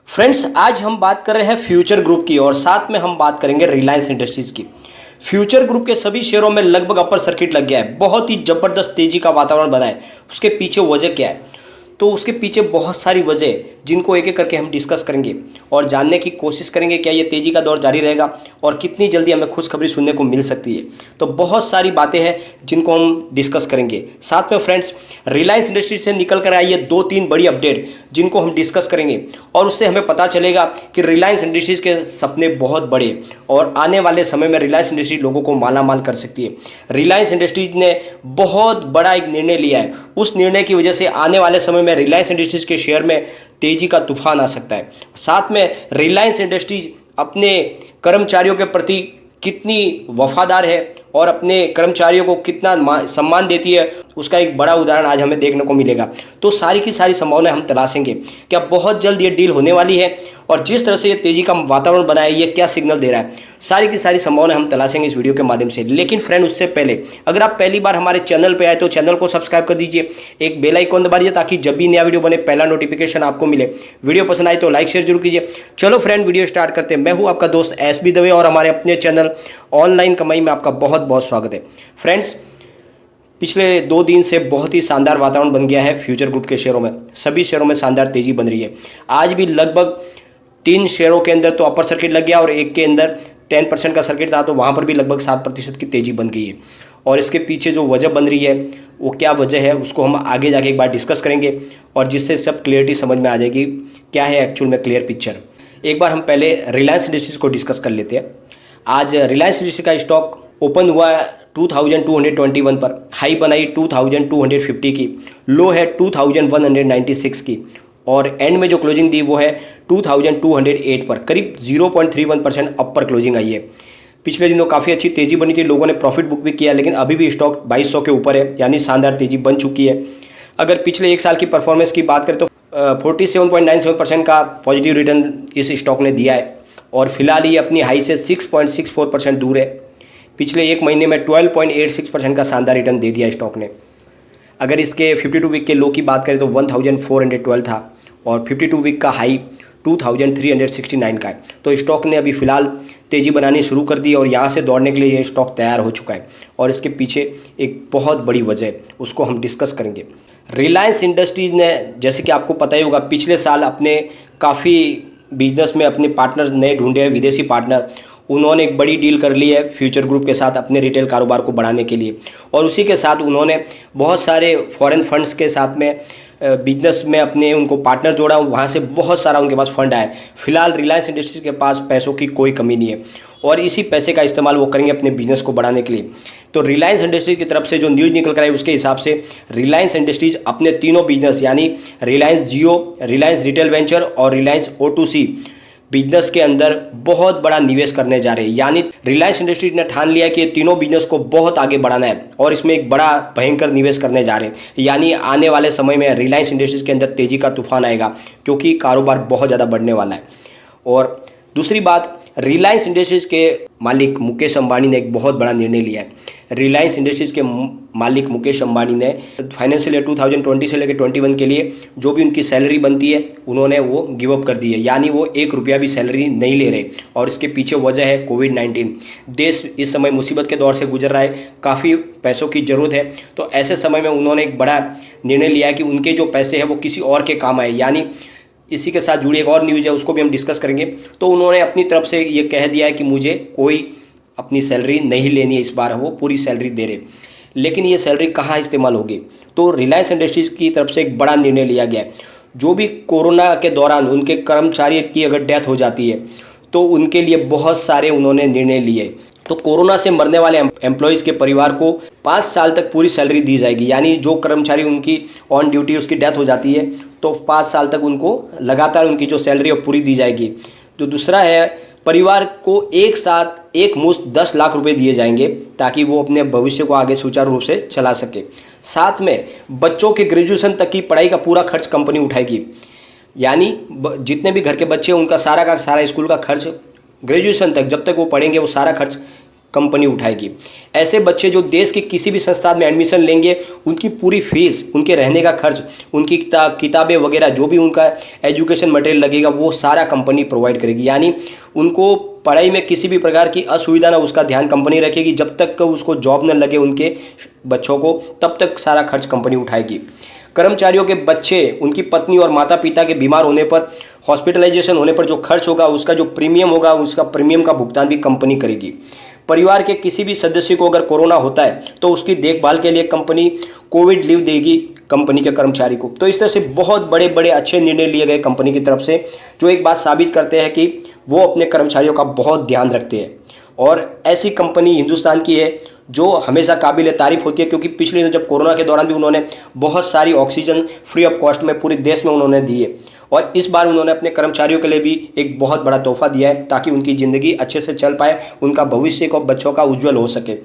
Friends, आज हम बात कर रहे हैं फ्यूचर ग्रुप की और साथ में हम बात करेंगे रिलायंस इंडस्ट्रीज की। फ्यूचर ग्रुप के सभी शेयरों में लगभग अपर सर्किट लग गया है, बहुत ही जबरदस्त तेजी का वातावरण बना है। उसके पीछे वजह क्या है? तो उसके पीछे बहुत सारी वजह है जिनको एक एक करके हम डिस्कस करेंगे और जानने की कोशिश करेंगे क्या ये तेजी का दौर जारी रहेगा और कितनी जल्दी हमें खुशखबरी सुनने को मिल सकती है। तो बहुत सारी बातें हैं जिनको हम डिस्कस करेंगे। साथ में फ्रेंड्स, रिलायंस इंडस्ट्रीज से निकल कर आई है 2-3 बड़ी अपडेट जिनको हम डिस्कस करेंगे और उससे हमें पता चलेगा कि रिलायंस इंडस्ट्रीज के सपने बहुत बड़े और आने वाले समय में रिलायंस इंडस्ट्रीज लोगों को मालामाल कर सकती है। रिलायंस इंडस्ट्रीज ने बहुत बड़ा एक निर्णय लिया है, उस निर्णय की वजह से आने वाले समय में रिलायंस इंडस्ट्रीज के शेयर में तेजी का तूफान आ सकता है। साथ में रिलायंस इंडस्ट्रीज अपने कर्मचारियों के प्रति कितनी वफादार है और अपने कर्मचारियों को कितना सम्मान देती है, उसका एक बड़ा उदाहरण आज हमें देखने को मिलेगा। तो सारी की सारी संभावनाएं हम तलाशेंगे। क्या बहुत जल्द ये डील होने वाली है और जिस तरह से ये तेजी का वातावरण बना है ये क्या सिग्नल दे रहा है, सारी की सारी संभावनाएं हम तलाशेंगे इस वीडियो के माध्यम से। लेकिन फ्रेंड, उससे पहले अगर आप पहली बार हमारे चैनल पर आए तो चैनल को सब्सक्राइब कर दीजिए, एक बेल आइकॉन दबा दीजिए ताकि जब भी नया वीडियो बने पहला नोटिफिकेशन आपको मिले। वीडियो पसंद आए तो लाइक शेयर जरूर कीजिए। चलो फ्रेंड, वीडियो स्टार्ट करते हैं। मैं हूँ आपका दोस्त SB दवे और हमारे अपने चैनल ऑनलाइन कमाई में आपका बहुत बहुत स्वागत है। फ्रेंड्स, पिछले 2 दिन से बहुत ही शानदार वातावरण बन गया है फ्यूचर ग्रुप के शेयरों में। सभी शेयरों में शानदार तेजी बन रही है। आज भी लगभग 3 शेयरों के अंदर तो अपर सर्किट लग गया और एक के अंदर 10% का सर्किट था, तो वहाँ पर भी लगभग 7% की तेजी बन गई है। और इसके पीछे जो वजह बन रही है वो क्या वजह है उसको हम आगे जाके एक बार डिस्कस करेंगे और जिससे सब क्लियरिटी समझ में आ जाएगी क्या है एक्चुअल में क्लियर पिक्चर। एक बार हम पहले रिलायंस इंडस्ट्रीज को डिस्कस कर लेते हैं। आज रिलायंस इंडस्ट्रीज का स्टॉक ओपन हुआ 2221 पर, हाई बनाई 2250 की, लो है 2196 की और एंड में जो क्लोजिंग दी वो है 2208 पर। करीब 0.31% अपर क्लोजिंग आई है। पिछले दिनों काफ़ी अच्छी तेज़ी बनी थी, लोगों ने प्रॉफिट बुक भी किया, लेकिन अभी भी स्टॉक 2200 के ऊपर है, यानी शानदार तेज़ी बन चुकी है। अगर पिछले 1 साल की परफॉर्मेंस की बात करें तो 47.97% का पॉजिटिव रिटर्न इस स्टॉक ने दिया है और फिलहाल ये अपनी हाई से 6.64% दूर है। पिछले 1 महीने में 12.86% का शानदार रिटर्न दे दिया स्टॉक ने। अगर इसके 52 वीक के लो की बात करें तो 1412 था और 52 वीक का हाई 2369 का है। तो स्टॉक ने अभी फ़िलहाल तेज़ी बनानी शुरू कर दी और यहाँ से दौड़ने के लिए ये स्टॉक तैयार हो चुका है और इसके पीछे एक बहुत बड़ी वजह है, उसको हम डिस्कस करेंगे। रिलायंस इंडस्ट्रीज़ ने, जैसे कि आपको पता ही होगा, पिछले साल अपने काफ़ी बिजनेस में अपने पार्टनर नए ढूंढे हैं, विदेशी पार्टनर। उन्होंने एक बड़ी डील कर ली है फ्यूचर ग्रुप के साथ अपने रिटेल कारोबार को बढ़ाने के लिए और उसी के साथ उन्होंने बहुत सारे फॉरेन फंड्स के साथ में बिजनेस में अपने उनको पार्टनर जोड़ा, वहाँ से बहुत सारा उनके पास फंड आया। फिलहाल रिलायंस इंडस्ट्रीज के पास पैसों की कोई कमी नहीं है और इसी पैसे का इस्तेमाल वो करेंगे अपने बिजनेस को बढ़ाने के लिए। तो रिलायंस इंडस्ट्रीज की तरफ से जो न्यूज़ निकल कर आई उसके हिसाब से रिलायंस इंडस्ट्रीज अपने तीनों बिजनेस यानी रिलायंस जियो, रिलायंस रिटेल वेंचर और रिलायंस O2C बिजनेस के अंदर बहुत बड़ा निवेश करने जा रहे हैं। यानी रिलायंस इंडस्ट्रीज ने ठान लिया कि ये तीनों बिजनेस को बहुत आगे बढ़ाना है और इसमें एक बड़ा भयंकर निवेश करने जा रहे हैं। यानी आने वाले समय में रिलायंस इंडस्ट्रीज के अंदर तेजी का तूफान आएगा क्योंकि कारोबार बहुत ज़्यादा बढ़ने वाला है। और दूसरी बात, रिलायंस इंडस्ट्रीज़ के मालिक मुकेश अंबानी ने एक बहुत बड़ा निर्णय लिया है। रिलायंस इंडस्ट्रीज़ के मालिक मुकेश अंबानी ने फाइनेंशियल ईयर 2020 से लेकर 21 के लिए जो भी उनकी सैलरी बनती है उन्होंने वो गिव अप कर दी है, यानी वो 1 रुपया भी सैलरी नहीं ले रहे और इसके पीछे वजह है कोविड-19। देश इस समय मुसीबत के दौर से गुजर रहा है, काफ़ी पैसों की ज़रूरत है। तो ऐसे समय में उन्होंने एक बड़ा निर्णय लिया है कि उनके जो पैसे हैं वो किसी और के काम आए। यानी इसी के साथ जुड़ी एक और न्यूज़ है, उसको भी हम डिस्कस करेंगे। तो उन्होंने अपनी तरफ से ये कह दिया है कि मुझे कोई अपनी सैलरी नहीं लेनी है, इस बार वो पूरी सैलरी दे रहे। लेकिन ये सैलरी कहाँ इस्तेमाल होगी? तो रिलायंस इंडस्ट्रीज़ की तरफ से एक बड़ा निर्णय लिया गया है। जो भी कोरोना के दौरान उनके कर्मचारी की अगर डेथ हो जाती है तो उनके लिए बहुत सारे उन्होंने निर्णय लिए। तो कोरोना से मरने वाले एम्प्लॉयज़ के परिवार को 5 साल तक पूरी सैलरी दी जाएगी। यानी जो कर्मचारी उनकी ऑन ड्यूटी उसकी डेथ हो जाती है तो 5 साल तक उनको लगातार उनकी जो सैलरी है पूरी दी जाएगी। जो दूसरा है, परिवार को एक साथ एक मुश्त 10 लाख रुपए दिए जाएंगे ताकि वो अपने भविष्य को आगे सुचारू रूप से चला सके। साथ में बच्चों के ग्रेजुएशन तक की पढ़ाई का पूरा खर्च कंपनी उठाएगी। यानी जितने भी घर के बच्चे हैं उनका सारा का सारा स्कूल का खर्च, ग्रेजुएशन तक जब तक वो पढ़ेंगे वो सारा खर्च कंपनी उठाएगी। ऐसे बच्चे जो देश के किसी भी संस्थान में एडमिशन लेंगे, उनकी पूरी फीस, उनके रहने का खर्च, उनकी किताबें वगैरह, जो भी उनका एजुकेशन मटेरियल लगेगा, वो सारा कंपनी प्रोवाइड करेगी। यानी उनको पढ़ाई में किसी भी प्रकार की असुविधा ना, उसका ध्यान कंपनी रखेगी। जब तक उसको जॉब न लगे उनके बच्चों को, तब तक सारा खर्च कंपनी उठाएगी। कर्मचारियों के बच्चे, उनकी पत्नी और माता पिता के बीमार होने पर, हॉस्पिटलाइजेशन होने पर जो खर्च होगा, उसका जो प्रीमियम होगा, उसका प्रीमियम का भुगतान भी कंपनी करेगी। परिवार के किसी भी सदस्य को अगर कोरोना होता है तो उसकी देखभाल के लिए कंपनी कोविड लीव देगी कंपनी के कर्मचारी को। तो इस तरह से बहुत बड़े बड़े अच्छे निर्णय लिए गए कंपनी की तरफ से, जो एक बात साबित करते हैं कि वो अपने कर्मचारियों का बहुत ध्यान रखते हैं। और ऐसी कंपनी हिंदुस्तान की है जो हमेशा काबिल तारीफ होती है, क्योंकि पिछले जब कोरोना के दौरान भी उन्होंने बहुत सारी ऑक्सीजन फ्री ऑफ कॉस्ट में पूरे देश में उन्होंने दिए। और इस बार उन्होंने अपने कर्मचारियों के लिए भी एक बहुत बड़ा तोहफा दिया है, ताकि उनकी ज़िंदगी अच्छे से चल पाए, उनका भविष्य को बच्चों का उज्जवल हो सके।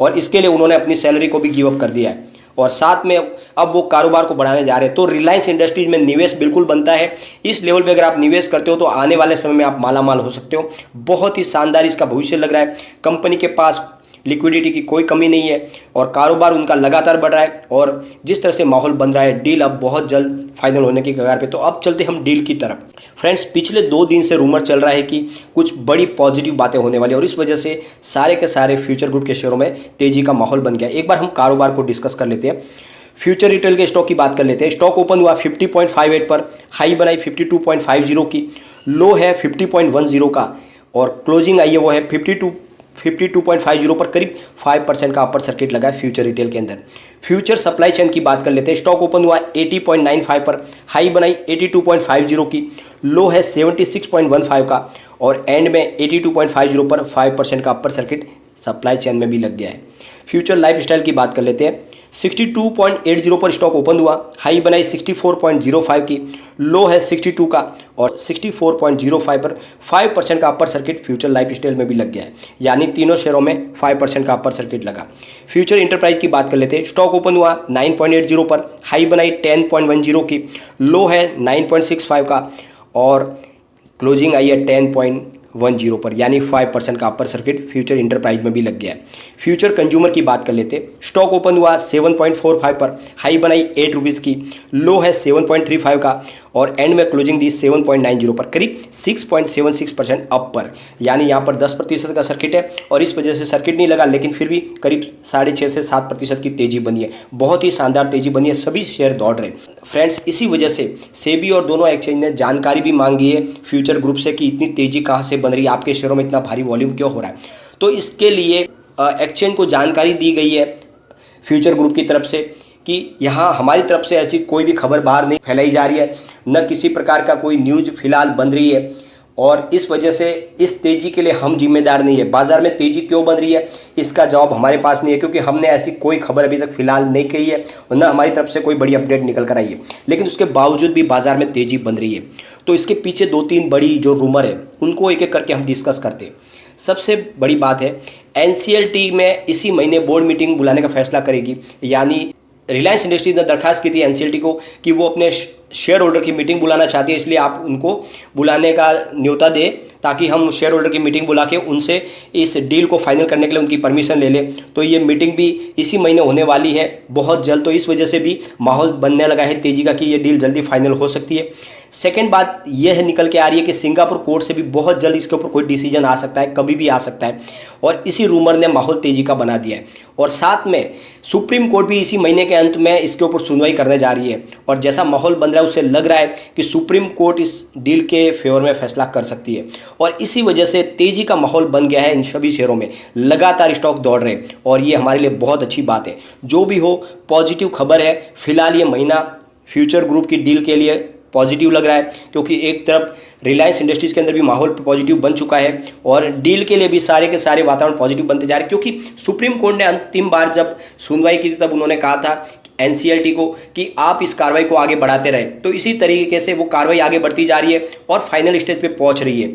और इसके लिए उन्होंने अपनी सैलरी को भी गिव अप कर दिया है, और साथ में अब वो कारोबार को बढ़ाने जा रहे हैं। तो रिलायंस इंडस्ट्रीज में निवेश बिल्कुल बनता है। इस लेवल पे अगर आप निवेश करते हो तो आने वाले समय में आप मालामाल हो सकते हो। बहुत ही शानदार इसका भविष्य लग रहा है। कंपनी के पास लिक्विडिटी की कोई कमी नहीं है और कारोबार उनका लगातार बढ़ रहा है। और जिस तरह से माहौल बन रहा है, डील अब बहुत जल्द फाइनल होने की कगार पे। तो अब चलते हम डील की तरफ। फ्रेंड्स, पिछले 2 दिन से रूमर चल रहा है कि कुछ बड़ी पॉजिटिव बातें होने वाली है, और इस वजह से सारे के सारे फ्यूचर ग्रुप के शेयरों में तेजी का माहौल बन गया। एक बार हम कारोबार को डिस्कस कर लेते हैं। फ्यूचर रिटेल के स्टॉक की बात कर लेते हैं। स्टॉक ओपन हुआ 50.58 पर, हाई बनाई 52.50 की, लो है 50.10 का, और क्लोजिंग आई है वो है 52.50 पर। करीब 5% का अपर सर्किट लगा है फ्यूचर रिटेल के अंदर। फ्यूचर सप्लाई चेन की बात कर लेते हैं। स्टॉक ओपन हुआ 80.95 पर, हाई बनाई 82.50 की, लो है 76.15 का, और एंड में 82.50 पर 5% का अपर सर्किट सप्लाई चेन में भी लग गया है। फ्यूचर लाइफ स्टाइल की बात कर लेते हैं। 62.80 पर स्टॉक ओपन हुआ, हाई बनाई 64.05 की, लो है 62 का, और 64.05 पर 5% का upper circuit future life style में भी लग गया है। यानी तीनों शेयरों में 5% का अपर सर्किट लगा। फ्यूचर इंटरप्राइज की बात कर लेते हैं। स्टॉक ओपन हुआ 9.80 पर, हाई बनाई 10.10 की, लो है 9.65 का, और क्लोजिंग आई है 10.10 पर। यानी 5% का अपर सर्किट फ्यूचर इंटरप्राइज में भी लग गया है। फ्यूचर कंज्यूमर की बात कर लेते हैं। स्टॉक ओपन हुआ 7.45 पर, हाई बनाई 8 रुपीज़ की, लो है 7.35 का, और एंड में क्लोजिंग दी 7.90 पर। करीब 6.76% अप पर। यानी यहाँ पर 10% का सर्किट है, और इस वजह से सर्किट नहीं लगा, लेकिन फिर भी करीब 6.5 से 7% की तेजी बनी है। बहुत ही शानदार तेजी बनी है, सभी शेयर दौड़ रहे। फ्रेंड्स, इसी वजह से सेबी और दोनों एक्सचेंज ने जानकारी भी मांगी है फ्यूचर ग्रुप से कि इतनी तेजी कहाँ से बन रही है, आपके शेयरों में इतना भारी वॉल्यूम क्यों हो रहा है। तो इसके लिए एक्सचेंज को जानकारी दी गई है फ्यूचर ग्रुप की तरफ से कि यहाँ हमारी तरफ से ऐसी कोई भी खबर बाहर नहीं फैलाई जा रही है, न किसी प्रकार का कोई न्यूज़ फिलहाल बन रही है, और इस वजह से इस तेज़ी के लिए हम जिम्मेदार नहीं है। बाजार में तेज़ी क्यों बन रही है, इसका जवाब हमारे पास नहीं है, क्योंकि हमने ऐसी कोई खबर अभी तक फिलहाल नहीं कही है, और न हमारी तरफ से कोई बड़ी अपडेट निकल कर आई है। लेकिन उसके बावजूद भी बाजार में तेज़ी बन रही है। तो इसके पीछे 2-3 बड़ी जो रूमर है, उनको एक एक करके हम डिस्कस करते हैं। सबसे बड़ी बात है, NCLT में इसी महीने बोर्ड मीटिंग बुलाने का फैसला करेगी। यानी रिलायंस इंडस्ट्रीज ने दरखास्त की थी NCLT को कि वो अपने शेयर होल्डर की मीटिंग बुलाना चाहती है, इसलिए आप उनको बुलाने का न्योता दें, ताकि हम शेयर होल्डर की मीटिंग बुला के उनसे इस डील को फाइनल करने के लिए उनकी परमिशन ले लें। तो ये मीटिंग भी इसी महीने होने वाली है, बहुत जल्द। तो इस वजह से भी माहौल बनने लगा है तेजी का कि ये डील जल्दी फाइनल हो सकती है। सेकेंड बात यह निकल के आ रही है कि सिंगापुर कोर्ट से भी बहुत जल्द इसके ऊपर कोई डिसीजन आ सकता है, कभी भी आ सकता है, और इसी रूमर ने माहौल तेजी का बना दिया है। और साथ में सुप्रीम कोर्ट भी इसी महीने के अंत में इसके ऊपर सुनवाई करने जा रही है, और जैसा माहौल बन रहा है उससे लग रहा है कि सुप्रीम कोर्ट इस डील के फेवर में फैसला कर सकती है। और इसी वजह से तेजी का माहौल बन गया है इन सभी शेयरों में, लगातार स्टॉक दौड़ रहे हैं, और ये हमारे लिए बहुत अच्छी बात है। जो भी हो, पॉजिटिव खबर है। फिलहाल ये महीना फ्यूचर ग्रुप की डील के लिए पॉजिटिव लग रहा है, क्योंकि एक तरफ रिलायंस इंडस्ट्रीज़ के अंदर भी माहौल पॉजिटिव बन चुका है, और डील के लिए भी सारे के सारे वातावरण पॉजिटिव बनते जा रहे हैं। क्योंकि सुप्रीम कोर्ट ने अंतिम बार जब सुनवाई की थी, तब उन्होंने कहा था NCLT को कि आप इस कार्रवाई को आगे बढ़ाते रहे। तो इसी तरीके से वो कार्रवाई आगे बढ़ती जा रही है और फाइनल स्टेज पे पहुंच रही है।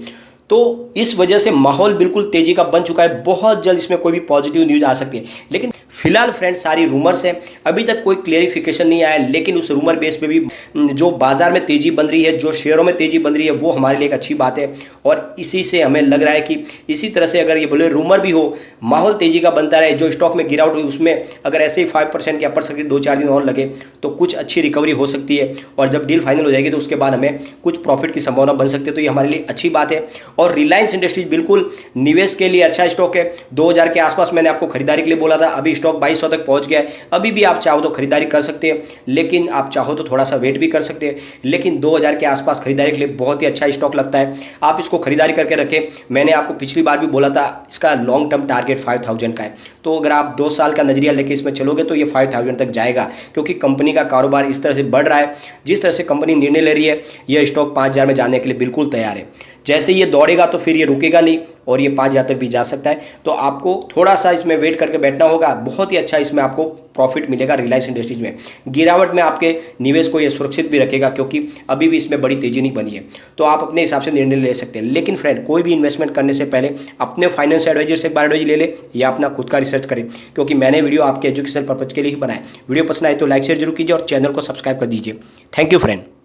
तो इस वजह से माहौल बिल्कुल तेजी का बन चुका है। बहुत जल्द इसमें कोई भी पॉजिटिव न्यूज़ आ सकती है, लेकिन फिलहाल फ्रेंड्स सारी रूमर्स है, अभी तक कोई क्लेरिफिकेशन नहीं आया। लेकिन उस रूमर बेस पे भी जो बाजार में तेजी बन रही है, जो शेयरों में तेजी बन रही है, वो हमारे लिए एक अच्छी बात है। और इसी से हमें लग रहा है कि इसी तरह से अगर ये बोले रूमर भी हो, माहौल तेजी का बनता रहे, जो स्टॉक में गिरावट हुई उसमें अगर ऐसे ही 5% के अपर सर्किट 2-4 दिन और लगे तो कुछ अच्छी रिकवरी हो सकती है। और जब डील फाइनल हो जाएगी तो उसके बाद हमें कुछ प्रॉफिट की संभावना बन सकती है, तो ये हमारे लिए अच्छी बात है। और रिलायंस इंडस्ट्रीज बिल्कुल निवेश के लिए अच्छा स्टॉक है। 2000 के आसपास मैंने आपको खरीदारी के लिए बोला था, अभी स्टॉक 2200 तक पहुंच गया है। अभी भी आप चाहो तो खरीदारी कर सकते हैं, लेकिन आप चाहो तो थोड़ा सा वेट भी कर सकते हैं। लेकिन 2000 के आसपास खरीदारी के लिए बहुत ही अच्छा स्टॉक लगता है, आप इसको खरीदारी करके रखें। मैंने आपको पिछली बार भी बोला था इसका लॉन्ग टर्म टारगेट 5000 का है, तो अगर आप 2 साल का नजरिया लेके इसमें चलोगे तो ये 5000 तक जाएगा, क्योंकि कंपनी का कारोबार इस तरह से बढ़ रहा है। जिस तरह से कंपनी निर्णय ले रही है, यह स्टॉक 5000 में जाने के लिए बिल्कुल तैयार है। जैसे ये दौड़ेगा तो फिर ये रुकेगा नहीं और ये 5000 तक भी जा सकता है। तो आपको थोड़ा सा इसमें वेट करके बैठना होगा। बहुत ही अच्छा इसमें आपको प्रॉफिट मिलेगा रिलायंस इंडस्ट्रीज में। गिरावट में आपके निवेश को ये सुरक्षित भी रखेगा, क्योंकि अभी भी इसमें बड़ी तेजी नहीं बनी है, तो आप अपने हिसाब से निर्णय ले सकते हैं। लेकिन फ्रेंड, कोई भी इन्वेस्टमेंट करने से पहले अपने फाइनेंस एडवाइजर से एक बार एडवाइज ले ले या अपना खुद का रिसर्च करें, क्योंकि मैंने वीडियो आपके एजुकेशन पर्पज के लिए ही बनाया। वीडियो पसंद आए तो लाइक शेयर जरूर कीजिए और चैनल को सब्सक्राइब कर दीजिए। Thank you friend.